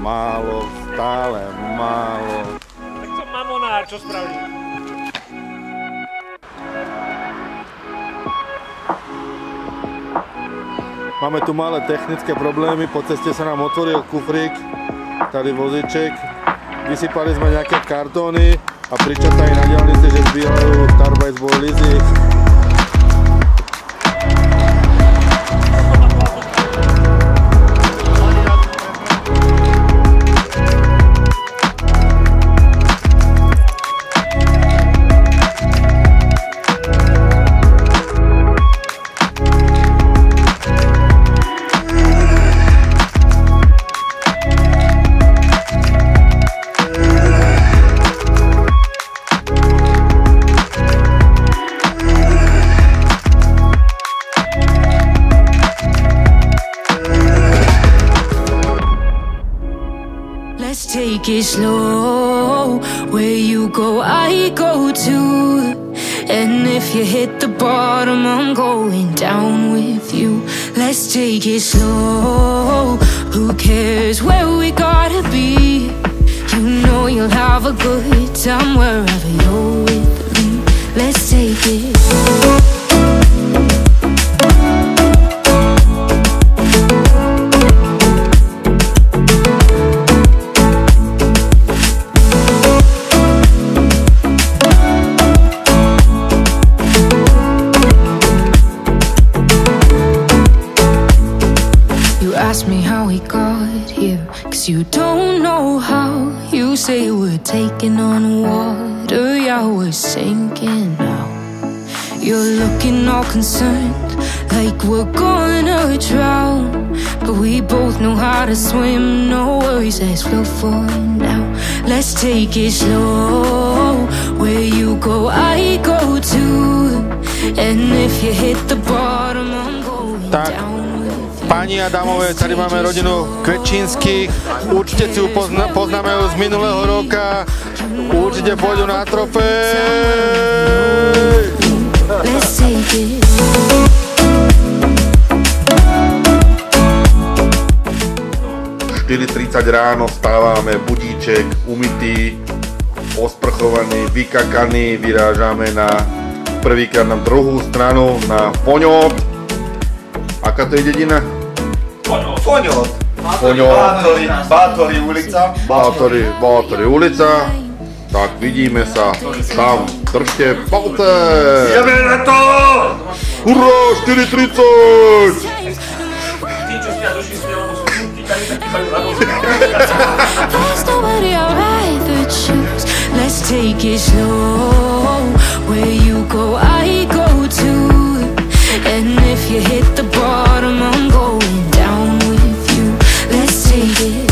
málo, stále málo. Tak som mamonár, čo spravím? Máme tu malé technické problémy, po ceste sa nám otvoril kufrík, tady vozíček, vysypali sme nejaké kartóny a pričatají na diaľnici, že zbíjajú Starbajsbol Lizy. Take it slow, where you go, I go too. And if you hit the bottom, I'm going down with you. Let's take it slow, who cares where we gotta be? You know you'll have a good time wherever you're with me. Let's take it slow. Ask me how we got here, 'cause you don't know how. You say we're taking on water, yeah, we're sinking now. You're looking all concerned, like we're gonna drown. But we both know how to swim, no worries, let's flow for now. Let's take it slow, where you go, I go too. And if you hit the bottom, I'm going down. Páni a dámové, tady máme rodinu Kvetčínskych, určite si ju poznáme z minulého roka, určite pôjdu na trofej! 4:30 ráno vstávame, budíček, umytý, osprchovaný, vykakaný, vyrážame na prvýkrát na druhú stranu, na Poňot. Aká to je dedina? Poňot. Bátory ulica. Bátory ulica. Tak vidíme sa tam. Držte palce. Ideme na to! Hurá, 4:30! Tí, čo spia do 6, lebo sú týkali, tak týkajú na dosť. Let's take it slow, where you go, I go too. And if you hit the bottom, I'm going down with you. Let's take it.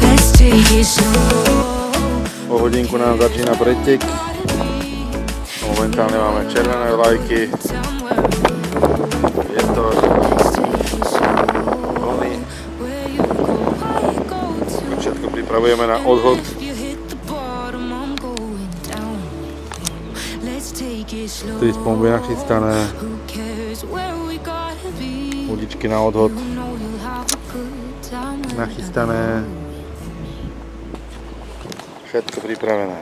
Let's take it slow. O hodinku nám začína pretek. Momentálne máme červené vlajky. Vietor. Vlny. Všetko pripravujeme na odhod. Tu bude nachystané. Udičky na odhod. Nachystané. Všetko pripravené.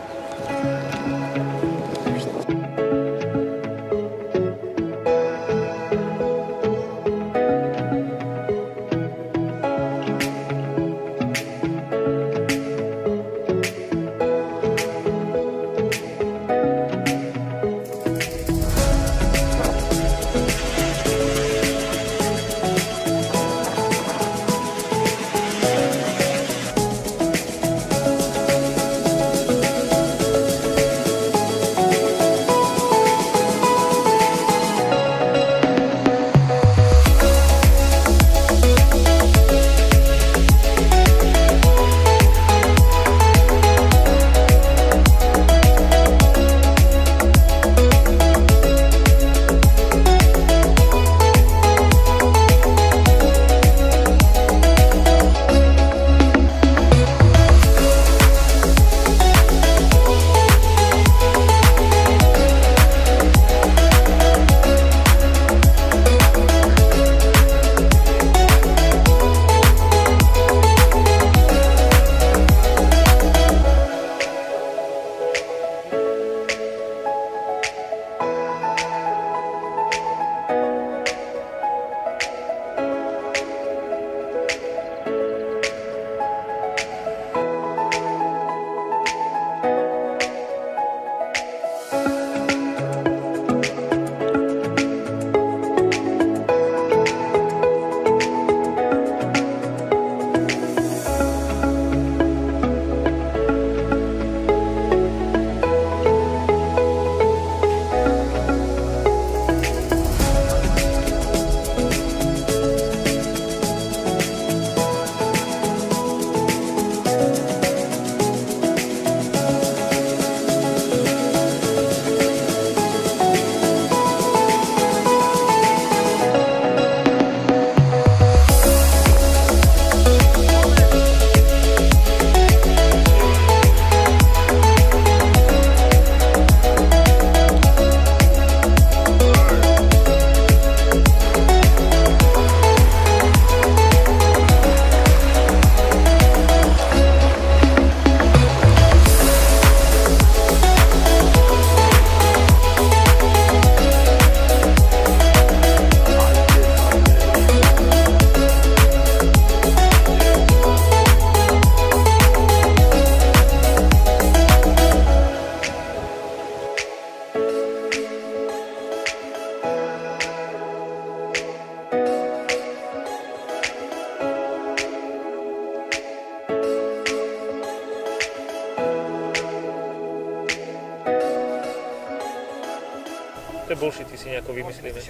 bullshity si nejako vymyslíme.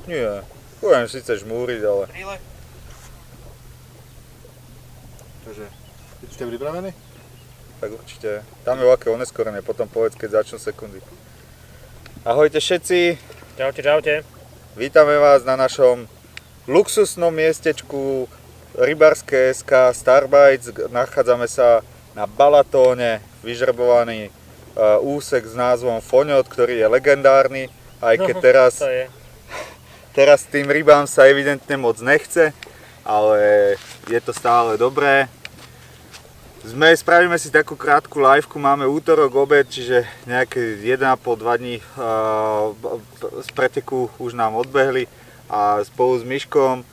Nie, budem síce žmúriť, ale... Takže, ste pripravení? Tak určite. Tam je veľké oneskorenie, potom povedz, keď začnú sekundy. Ahojte všetci. Čaute, čaute. Vítame vás na našom luxusnom miestečku Rybárske SK Starbites. Nachádzame sa na Balatóne, vyžrebovaný úsek s názvom Foňot, ktorý je legendárny, aj keď teraz tým rybám sa evidentne moc nechce, ale je to stále dobré. Spravíme si takú krátku liveku, máme útorok, obed, čiže nejaké 1,5-2 dní z preteku už nám odbehli a spolu s Miškom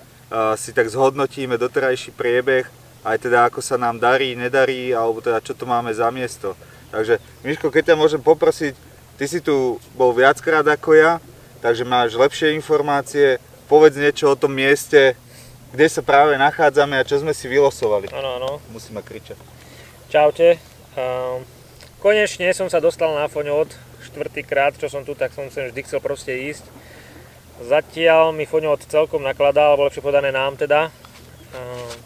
si tak zhodnotíme doterajší priebeh, aj teda ako sa nám darí, nedarí, alebo teda čo to máme za miesto. Takže Miško, keď ťa môžem poprosiť, ty si tu bol viackrát ako ja, takže máš lepšie informácie, povedz niečo o tom mieste, kde sa práve nachádzame a čo sme si vylosovali. Áno, áno. Musíme kričať. Čaute. Konečne som sa dostal na Foňot, 4. krát, čo som tu, tak som sem vždy chcel proste ísť. Zatiaľ mi Foňot celkom nakladá, alebo lepšie povedané nám teda.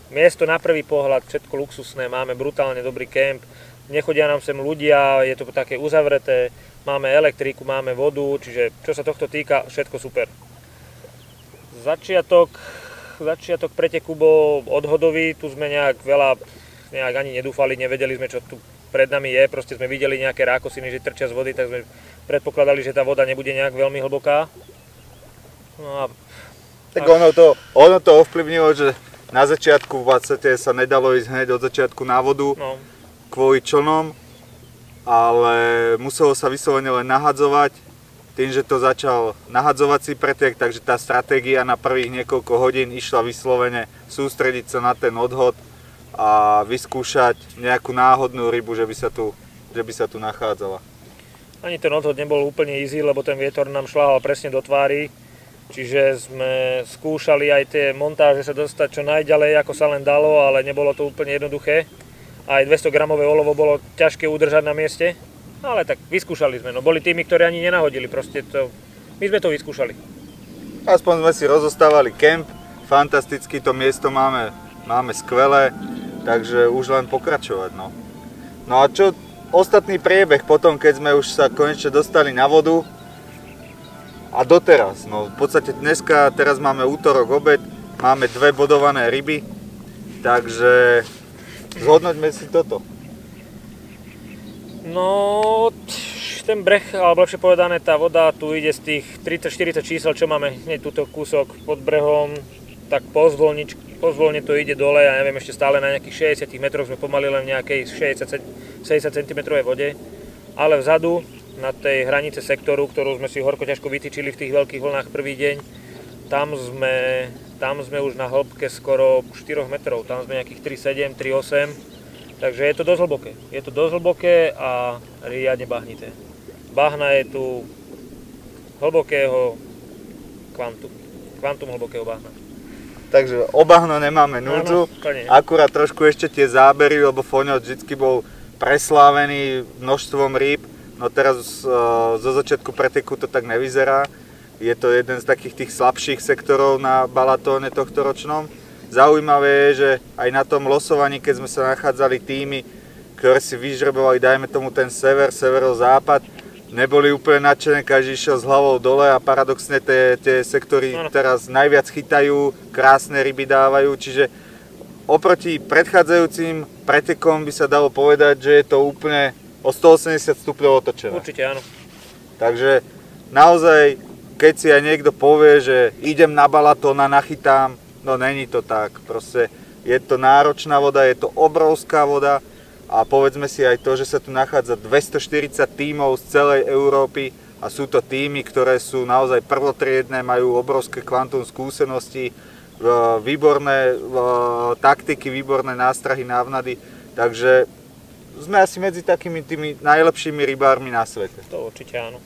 Miesto na prvý pohľad, všetko luxusné, máme brutálne dobrý kemp, nechodia nám sem ľudia, je to také uzavreté, máme elektriku, máme vodu, čiže čo sa tohto týka, všetko super. Začiatok preteku bol odhodový, tu sme nejak ani nedúfali, nevedeli sme, čo tu pred nami je, proste sme videli nejaké rákosiny, že trčia z vody, tak sme predpokladali, že tá voda nebude nejak veľmi hlboká. No a... Tak ono to ovplyvnilo, že na začiatku v podstate sa nedalo ísť hneď od začiatku na vodu kvôli člnom, ale muselo sa vyslovene len nahadzovať, tým, že to začal nahadzovací pretek, takže tá stratégia na prvých niekoľko hodín išla vyslovene sústrediť sa na ten odhod a vyskúšať nejakú náhodnú rybu, že by sa tu nachádzala. Ani ten odhod nebol úplne easy, lebo ten vietor nám šľahal presne do tvári, čiže sme skúšali aj tie montáže sa dostať čo najďalej, ako sa len dalo, ale nebolo to úplne jednoduché. Aj 200 gramové olovo bolo ťažké udržať na mieste, ale tak vyskúšali sme. No boli tými, ktorí ani nenahodili, proste my sme to vyskúšali. Aspoň sme si rozostávali kemp, fantasticky to miesto máme skvelé, takže už len pokračovať. No a čo ostatný priebeh potom, keď sme už sa konečne dostali na vodu a doteraz? No v podstate teraz máme útorok, obed, máme 2 bodované ryby, takže zhodnoťme si toto. No, ten breh, alebo lepšie povedané, tá voda tu ide z tých 30-40 čísel, čo máme hneď túto kúsok pod brehom, tak pozvolne to ide dole, ja neviem, ešte stále na nejakých 60 metroch sme pomaly len v nejakej 60 cm vode, ale vzadu, na tej hranice sektoru, ktorú sme si horko ťažko vytýčili v tých veľkých vlnách prvý deň, tam sme už na hĺbke skoro 4 metrov, tam sme nejakých 3,7, 3,8, takže je to dosť hlboké. Je to dosť hlboké a riadne bahnité. Bahna je tu hlbokého kvantum hlbokého bahna. Takže o bahno nemáme núdzu, akurát trošku ešte tie zábery, lebo Foňot vždy bol preslávený množstvom rýb, no teraz zo začiatku preteku to tak nevyzerá. Je to jeden z takých tých slabších sektorov na Balatóne tohtoročnom. Zaujímavé je, že aj na tom losovaní, keď sme sa nachádzali týmy, ktoré si vyžrebovali, dajme tomu ten severozápad, neboli úplne nadšené, každý išiel s hlavou dole a paradoxne tie sektory teraz najviac chytajú, krásne ryby dávajú, čiže oproti predchádzajúcim pretekom by sa dalo povedať, že je to úplne o 180 stupňov otočené. Určite áno. Takže naozaj, keď si aj niekto povie, že idem na Balatón a nachytám, no není to tak, proste je to náročná voda, je to obrovská voda. A povedzme si aj to, že sa tu nachádza 240 tímov z celej Európy a sú to tímy, ktoré sú naozaj prvotriedne, majú obrovské kvantum skúseností, výborné taktiky, výborné nástrahy, návnady. Takže sme asi medzi takými tými najlepšími rybármi na svete. To určite áno,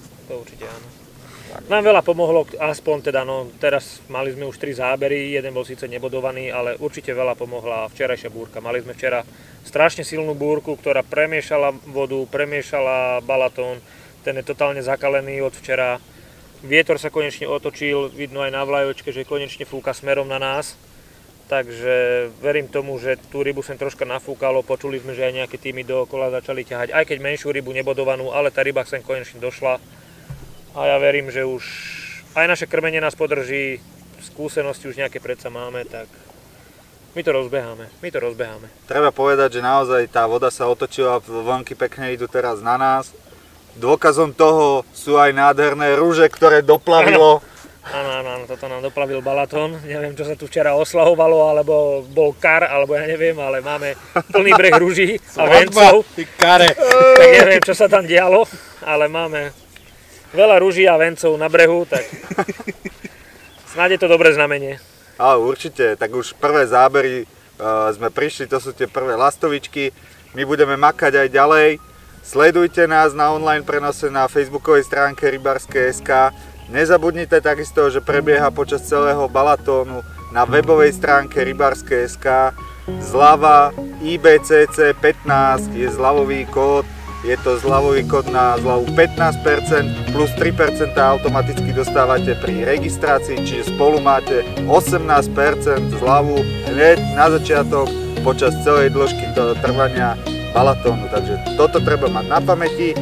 Nám veľa pomohlo, aspoň teda, no teraz mali sme už 3 zábery, jeden bol síce nebodovaný, ale určite veľa pomohla včerajšia búrka. Mali sme včera strašne silnú búrku, ktorá premiešala vodu, premiešala Balatón, ten je totálne zakalený od včera. Vietor sa konečne otočil, vidno aj na vlajočke, že konečne fúka smerom na nás. Takže verím tomu, že tú rybu sem troška nafúkalo, počuli sme, že aj nejaké týmy dookola začali ťahať, aj keď menšiu rybu nebodovanú, ale tá ryba sem konečne došla. A ja verím, že už aj naše krmenie nás podrží, skúsenosti už nejaké predsa máme, tak my to rozbeháme. Treba povedať, že naozaj tá voda sa otočila, vlnky pekne idú teraz na nás. Dôkazom toho sú aj nádherné rúže, ktoré doplavilo. Áno, toto nám doplavil Balaton. Neviem, čo sa tu včera oslavovalo, alebo bol kar, alebo ja neviem, ale máme plný breh rúží a vencov. Tak neviem, čo sa tam dialo, ale máme veľa rúží a vencov na brehu, tak snáď je to dobré znamenie. Ale určite, tak už prvé zábery sme prišli, to sú tie prvé lastovičky. My budeme makať aj ďalej. Sledujte nás na online prenose na facebookovej stránke Rybarské.sk. Nezabudnite takisto, že prebieha počas celého Balatónu na webovej stránke Rybarské.sk. Zľava IBCC 15 je zľavový kód. Je to zľavový kód na zľavu 15%, plus 3% automaticky dostávate pri registrácii, čiže spolu máte 18% zľavu hneď na začiatok počas celej dĺžky trvania Balatónu. Takže toto treba mať na pamäti.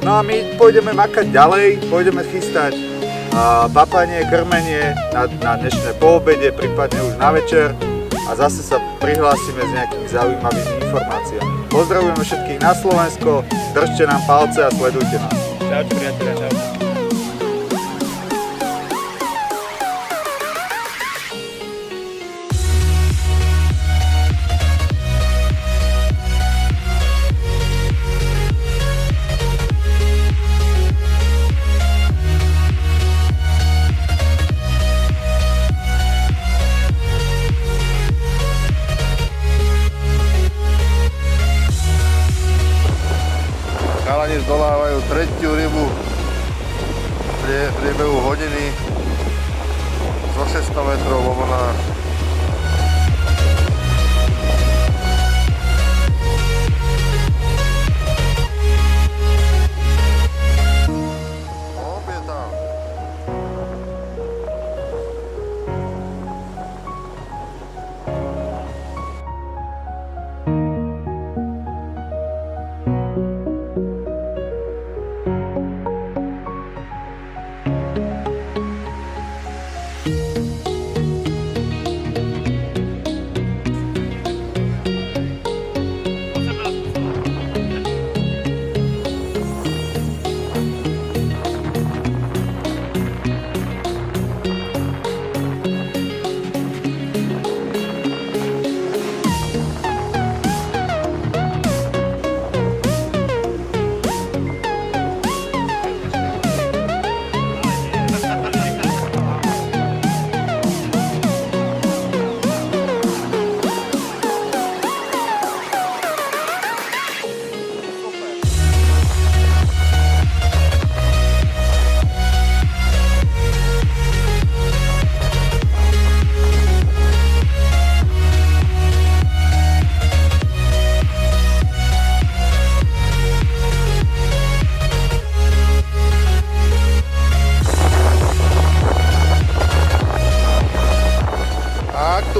No a my pôjdeme makať ďalej, pôjdeme chystať papanie, krmenie na dnešné poobede, prípadne už na večer a zase sa prihlásime s nejakými zaujímavými informáciami. Pozdravujeme všetkých na Slovensko, držte nám palce a sledujte nás. Čaute priatelia, čaute. Chalani zdolávajú tretiu rybu v priebehu hodiny zo 600 metrov vo vlnách.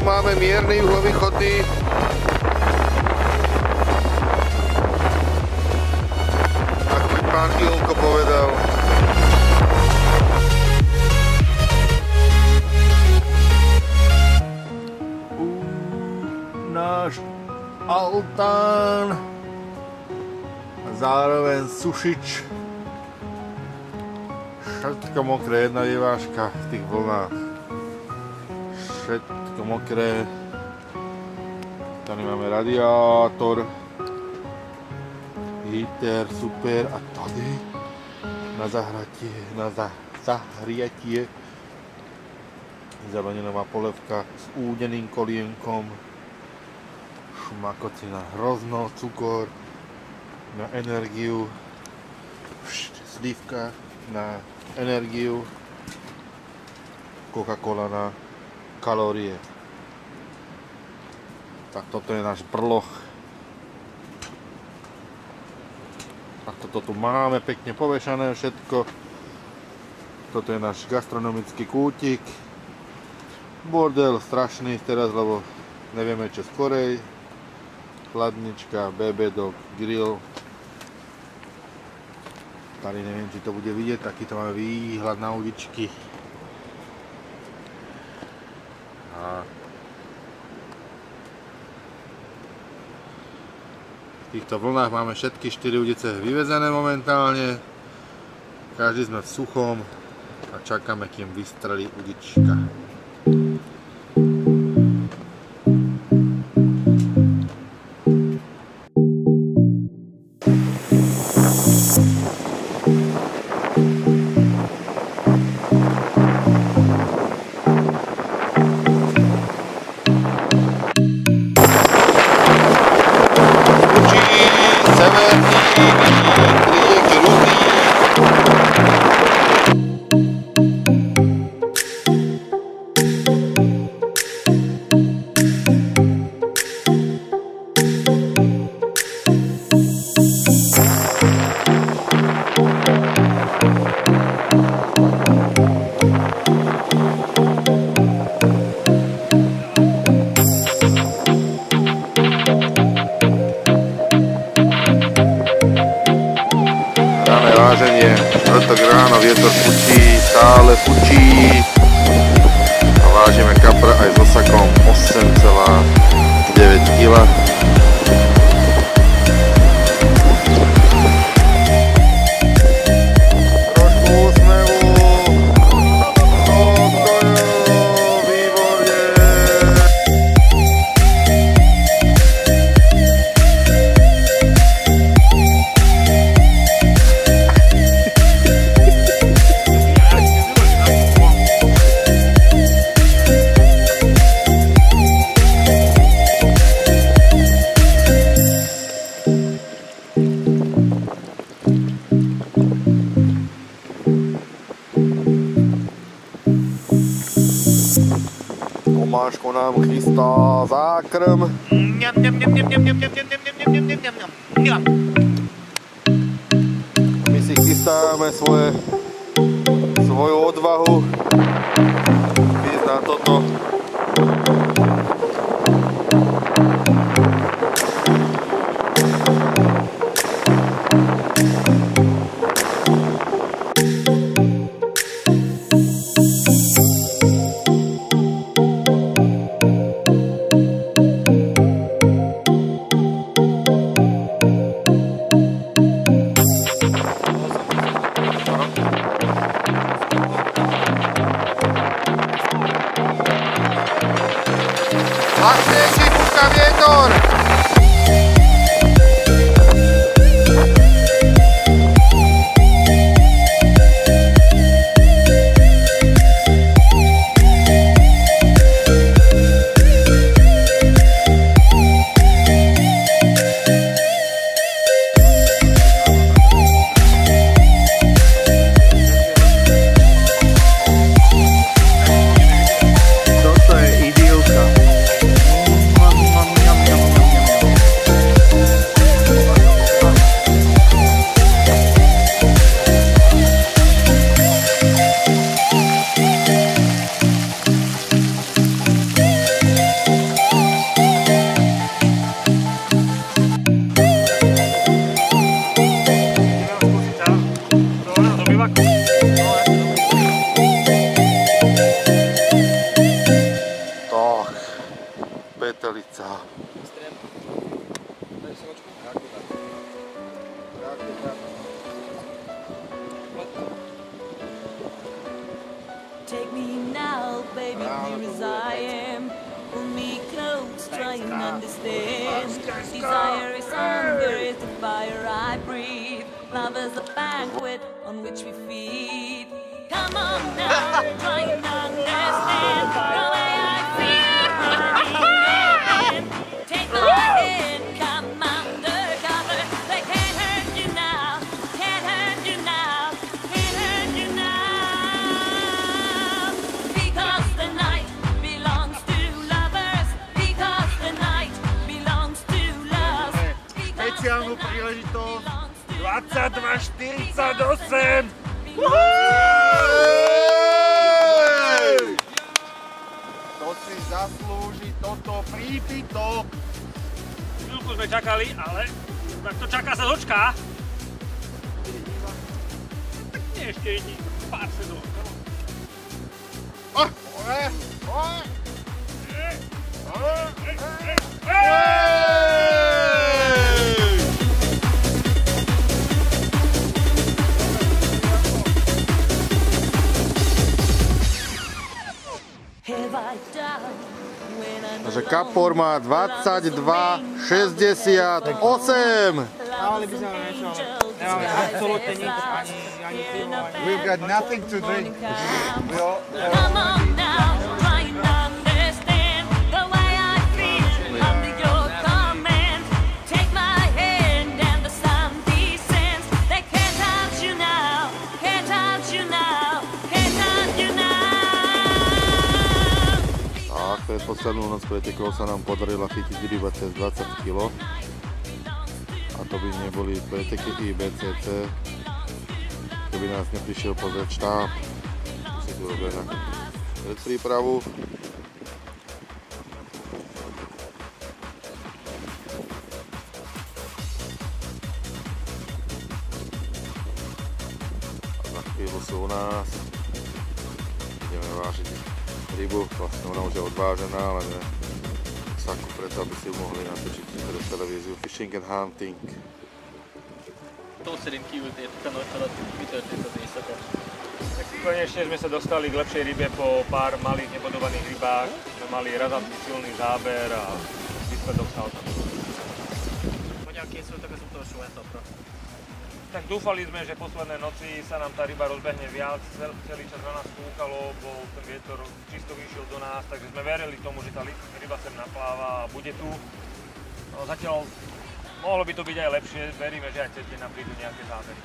Máme mierny juhovýchodný. Ako by pán Ilko povedal. Náš altán a zároveň sušič. Všetko mokré, jedna divážka v tých vlnách. Všetko mokré. Tady máme radiátor, heater, super, a tady na zahriatie zeleninová polevka s údeným kolienkom, šmakocina hrozno, cukor na energiu, slivka na energiu, Coca-Cola na kalórie. Tak toto je náš brloch. Tak toto tu máme pekne povešané všetko. Toto je náš gastronomický kútik. Bordel strašný teraz, lebo nevieme čo skorej. Chladnička, BB-dog, grill. Tady neviem, či to bude vidieť, takýto máme výhľad na uličky. A v týchto vlnách máme všetky 4 ulice vyvezené momentálne. Každý sme v suchom a čakáme, kým vystrelí ulička. Váženie, štvrtok ráno, vietor fučí, stále fučí a vážime kapra aj so sakom 8,9 kg. Trošku úsmevu, výborne. Tomáško nám chystá zákrm. My si chystáme svoju odvahu ísť na toto. Hlasnejší fúka vietor! Petelica. Take me now, baby, near as I am. Pull me close, try and understand. Desire is hunger, is the fire I breathe. Love is a banquet on which we feed. Come on now, try and understand the way I feel. Take my hand, come undercover. They can't hurt you now, can't hurt you now, can't hurt you now. Because the night belongs to lovers. Because the night belongs to love. Špeciálnu príležitosť 22:48. To si zaslúži toto prípitok. Chvíľku sme čakali, ale tak to čaká sa dočká. Tak nie ešte jedni pár sedov. Takže Kapor má 22,68. Mali by sme niečo, nemáme absolútne nič, ani pivo, ani... We've got nothing to drink. Come on now, try and understand the way I feel under your command. Take my hand and the sun descends. They can't touch you now, can't touch you now, can't touch you now. Tak, pred poslednú noc pretekov sa nám podarilo chytiť ryba cez 20 kg. A to by neboli preteky IBCC, keby nás neprišiel pozrieť štáb. My si tu robia nejakú predprípravu. A za chvíľu sú u nás. Ideme vážiť rybu, vlastne ona už je odvážená, ale ne saku preto, aby si ju mohli natočiť pre televíziu Fishing and Hunting. Tószerén kívül tért a nagy alatt, mi történt az éjszaka? Tak konečne sme sa dostali k lepšej rybe po pár malých nebodovaných rybách. Sme mali razantný silný záber a výsledok sa tam. Hogyan készültek az utolsó etapra? Tak dúfali sme, že posledné noci sa nám tá ryba rozbehne viac, celý čas na nás fúkalo, bol ten vietor čisto vyšiel do nás, takže sme verili tomu, že tá ryba sem napláva a bude tu. No, zatiaľ mohlo by to byť aj lepšie, veríme, že aj cez deň nám prídu nejaké zábery.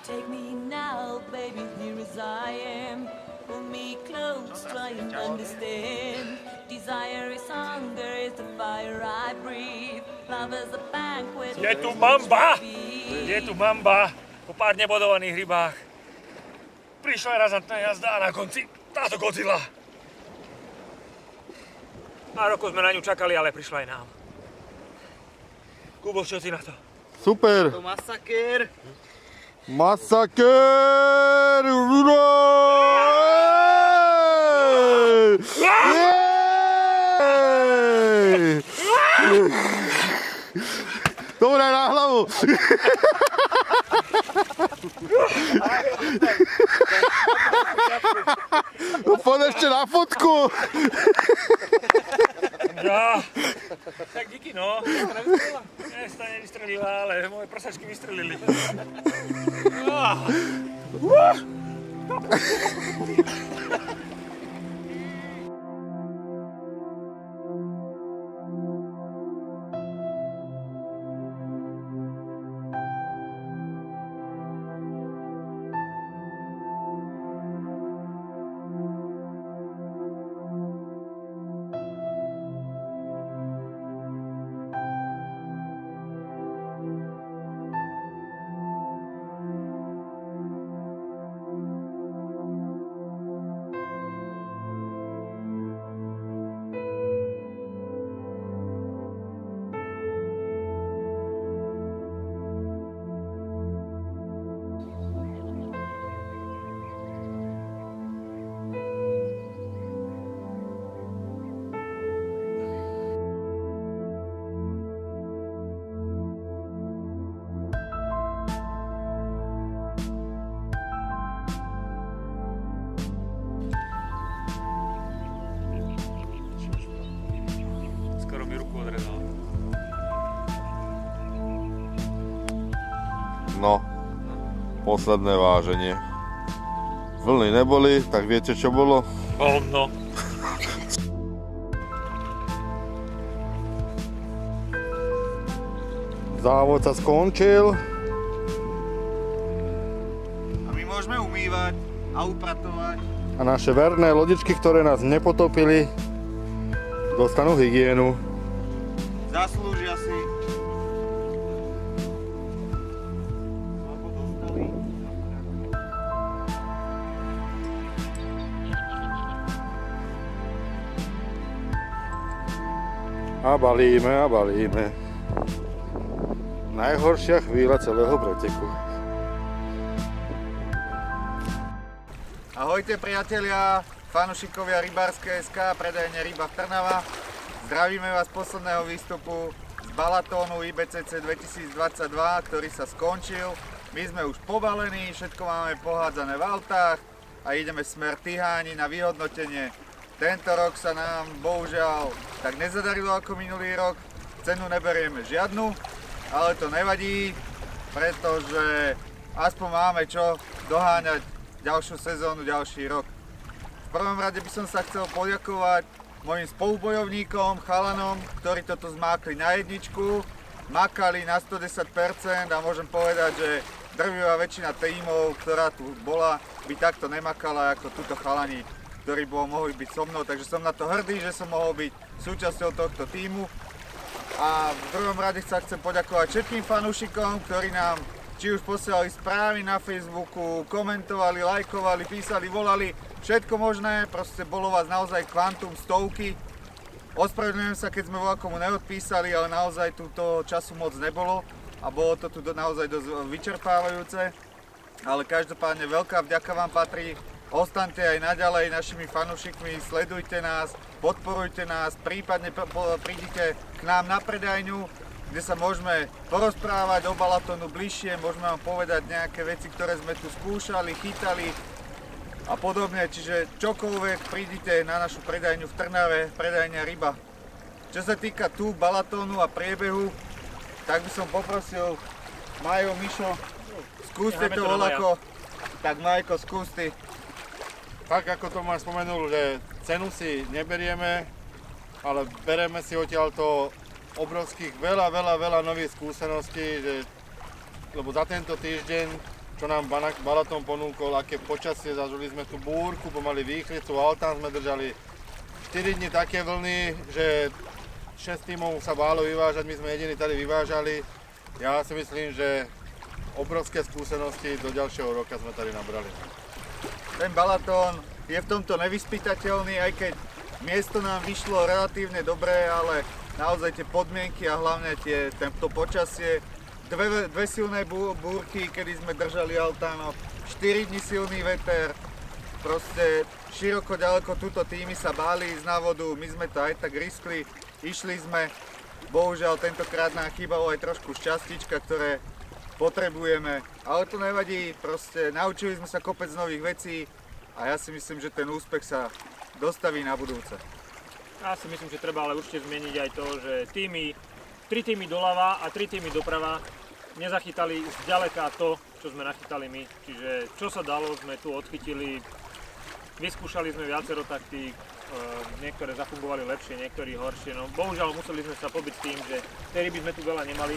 Take me now, baby, here as I am. Pull me close, try and understand. Desire is hunger, is the fire I breathe. Love is a banquet. Je tu mamba! Je tu mamba! Po pár nebodovaných rybách. Prišla razantná jazda a na konci táto Godzilla. Pár rokov sme na ňu čakali, ale prišla aj nám. Kubo, čo si na to? Super! To masakér! Masakér! Dobre, na hlavu! No poď ešte na fotku! Ja. Tak díky, no. Nie, sa nevystrelila, ale moje prsačky vystrelili. No, posledné váženie. Vlny neboli, tak viete čo bolo? Hovno. Závod sa skončil. A my môžeme umývať a upratovať. A naše verné lodičky, ktoré nás nepotopili, dostanú hygienu. Zaslúžia si. A balíme. Najhoršia chvíľa celého preteku. Ahojte priatelia, fanúšikovia Rybárske SK, predajne Ryba v Trnava. Zdravíme vás z posledného výstupu z Balatónu IBCC 2022, ktorý sa skončil. My sme už pobalení, všetko máme pohádzané v autách a ideme smer Tiháni na vyhodnotenie. Tento rok sa nám bohužiaľ tak nezadarilo ako minulý rok, cenu neberieme žiadnu, ale to nevadí, pretože aspoň máme čo doháňať ďalšiu sezónu, ďalší rok. V prvom rade by som sa chcel poďakovať mojim spolubojovníkom, chalanom, ktorí toto zmákli na jedničku, makali na 110% a môžem povedať, že drvivá väčšina tímov, ktorá tu bola, by takto nemakala ako túto chalani, ktorí mohli byť so mnou, takže som na to hrdý, že som mohol byť súčasťou tohto tímu. A v druhom rade sa chcem poďakovať všetkým fanúšikom, ktorí nám či už posielali správy na Facebooku, komentovali, lajkovali, písali, volali, všetko možné, proste bolo vás naozaj kvantum, stovky. Ospravedlňujem sa, keď sme komu neodpísali, ale naozaj túto času moc nebolo a bolo to tu naozaj dosť vyčerpávajúce. Ale každopádne veľká vďaka vám patrí. Ostaňte aj naďalej našimi fanúšikmi, sledujte nás, podporujte nás, prípadne prídite k nám na predajňu, kde sa môžeme porozprávať o Balatónu bližšie, môžeme vám povedať nejaké veci, ktoré sme tu skúšali, chytali a podobne. Čiže čokoľvek, prídite na našu predajňu v Trnave, predajňa Ryba. Čo sa týka tu Balatónu a priebehu, tak by som poprosil Majo, Mišo, skúste to voľako, tak Majko, skús ty. Tak ako Tomáš spomenul, že cenu si neberieme, ale bereme si odtiaľto obrovských veľa nových skúseností, lebo za tento týždeň, čo nám Balatón ponúkol, aké počasie, zažili sme tu búrku, pomaly výchricu, altán sme držali 4 dni také vlny, že 6 tímov sa bálo vyvážať, my sme jediní tady vyvážali. Ja si myslím, že obrovské skúsenosti do ďalšieho roka sme tady nabrali. Ten Balatón je v tomto nevyspytateľný, aj keď miesto nám vyšlo relatívne dobre, ale naozaj tie podmienky a hlavne to počasie, dve silné búrky, kedy sme držali altáno, 4 dni silný veter, proste široko ďaleko túto týmy sa báli ísť na vodu, my sme to aj tak riskli, išli sme, bohužiaľ tentokrát nám chýbalo aj trošku šťastíčka, ktoré potrebujeme, ale to nevadí, proste naučili sme sa kopec nových vecí a ja si myslím, že ten úspech sa dostaví na budúce. Ja si myslím, že treba ale určite zmeniť aj to, že 3 týmy doľava a 3 týmy doprava nezachytali zďaleka to, čo sme nachytali my. Čiže čo sa dalo, sme tu odchytili, vyskúšali sme viacero taktík, niektoré zafungovali lepšie, niektorí horšie. No, bohužiaľ museli sme sa pobiť s tým, že tej ryby sme tu veľa nemali.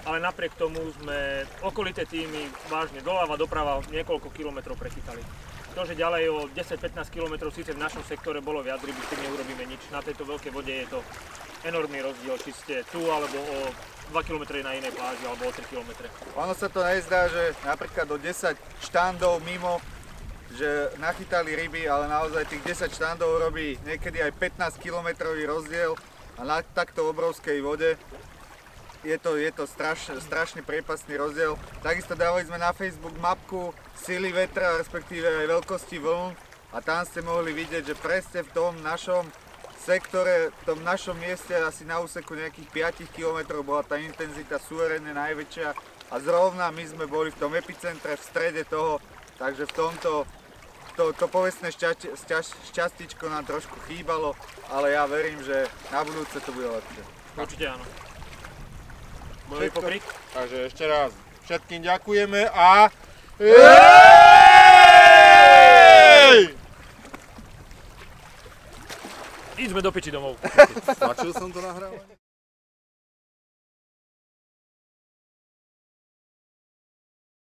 Ale napriek tomu sme okolité týmy vážne doľava, doprava niekoľko kilometrov prechytali. To, že ďalej o 10-15 km síce v našom sektore bolo viac ryby, s tým neurobíme nič. Na tejto veľkej vode je to enormný rozdiel, či ste tu alebo o 2 km na inej pláži alebo o 3 km. Ono sa to nezdá, že napríklad do 10 štandov mimo, že nachytali ryby, ale naozaj tých 10 štandov robí niekedy aj 15 km rozdiel a na takto obrovskej vode je to strašne priepastný rozdiel. Takisto dávali sme na Facebook mapku sily vetra, respektíve aj veľkosti vln a tam ste mohli vidieť, že presne v tom našom sektore, v tom našom mieste asi na úseku nejakých 5 km bola tá intenzita suverénne najväčšia a zrovna my sme boli v tom epicentre, v strede toho, takže v tomto to povestné šťastíčko nám trošku chýbalo, ale ja verím, že na budúce to bude lepšie. Určite áno. Bojový pokrik. Takže ešte raz všetkým ďakujeme a... Ideme do piči domov. Stačil som to nahrávať?